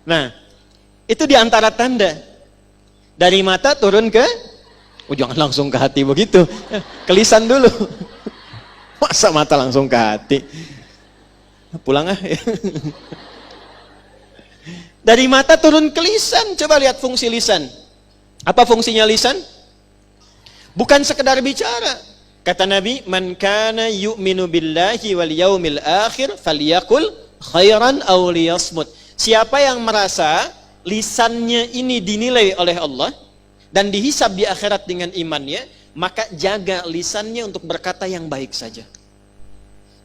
Nah, itu diantara tanda. Dari mata turun ke, jangan langsung ke hati begitu. Ke lisan dulu. Masa mata langsung ke hati? Pulang ah. Dari mata turun ke lisan. Coba lihat fungsi lisan. Apa fungsinya lisan? Bukan sekedar bicara. Kata Nabi, "Man kana yu'minu billahi wal yaumil akhir falyakul khairan aw liyasmut." Siapa yang merasa lisannya ini dinilai oleh Allah dan dihisab di akhirat dengan imannya, maka jaga lisannya untuk berkata yang baik saja.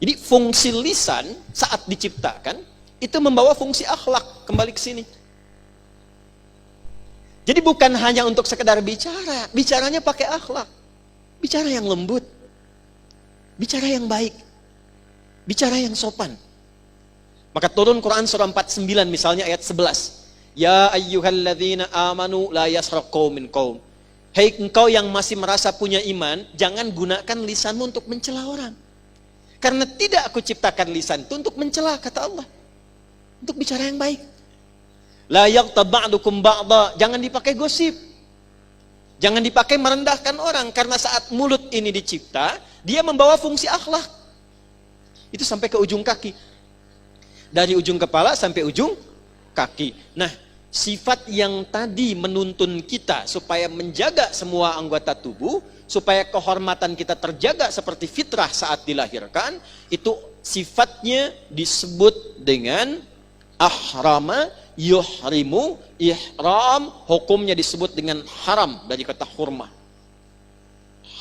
Jadi fungsi lisan saat diciptakan itu membawa fungsi akhlak kembali ke sini. Jadi bukan hanya untuk sekedar bicara, bicaranya pakai akhlak. Bicara yang lembut. Bicara yang baik. Bicara yang sopan. Maka turun Quran surah 49 misalnya ayat 11. Ya ayyuhalladzina amanu la yasraq qaumin qaum. Hei engkau yang masih merasa punya iman, jangan gunakan lisanmu untuk mencela orang. Karena tidak aku ciptakan lisan itu untuk mencela, kata Allah. Untuk bicara yang baik. La yaghtab ba'dukum ba'dha, jangan dipakai gosip. Jangan dipakai merendahkan orang, karena saat mulut ini dicipta, dia membawa fungsi akhlak. Itu sampai ke ujung kaki. Dari ujung kepala sampai ujung kaki. Nah, sifat yang tadi menuntun kita supaya menjaga semua anggota tubuh, supaya kehormatan kita terjaga seperti fitrah saat dilahirkan, itu sifatnya disebut dengan ahrama yuhrimu. Ihram hukumnya disebut dengan haram, dari kata hurmah.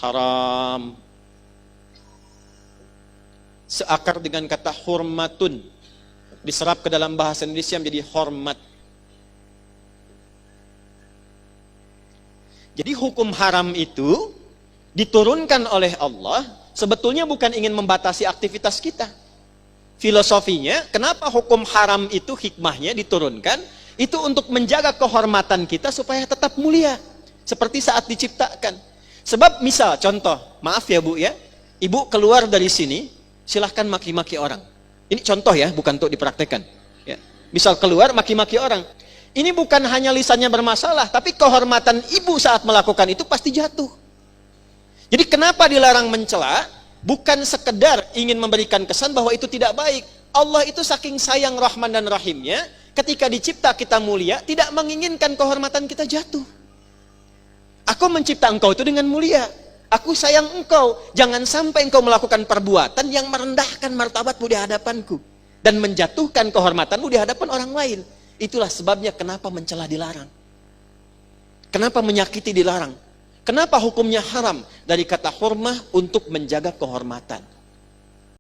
Haram seakar dengan kata hurmatun, diserap ke dalam bahasa Indonesia menjadi hormat. Jadi hukum haram itu diturunkan oleh Allah sebetulnya bukan ingin membatasi aktivitas kita. Filosofinya, kenapa hukum haram itu hikmahnya diturunkan, itu untuk menjaga kehormatan kita supaya tetap mulia seperti saat diciptakan. Sebab misal contoh, maaf ya Bu ya, Ibu keluar dari sini silahkan maki-maki orang. Ini contoh ya, bukan untuk dipraktekkan ya. Misal keluar maki-maki orang, ini bukan hanya lisannya bermasalah, tapi kehormatan ibu saat melakukan itu pasti jatuh. Jadi kenapa dilarang mencela? Bukan sekedar ingin memberikan kesan bahwa itu tidak baik. Allah itu saking sayang Rahman dan Rahimnya, ketika dicipta kita mulia, tidak menginginkan kehormatan kita jatuh. Aku mencipta engkau itu dengan mulia. Aku sayang engkau, jangan sampai engkau melakukan perbuatan yang merendahkan martabatmu di hadapanku dan menjatuhkan kehormatanmu di hadapan orang lain. Itulah sebabnya kenapa mencela dilarang. Kenapa menyakiti dilarang. Kenapa hukumnya haram? Dari kata hurmah, untuk menjaga kehormatan.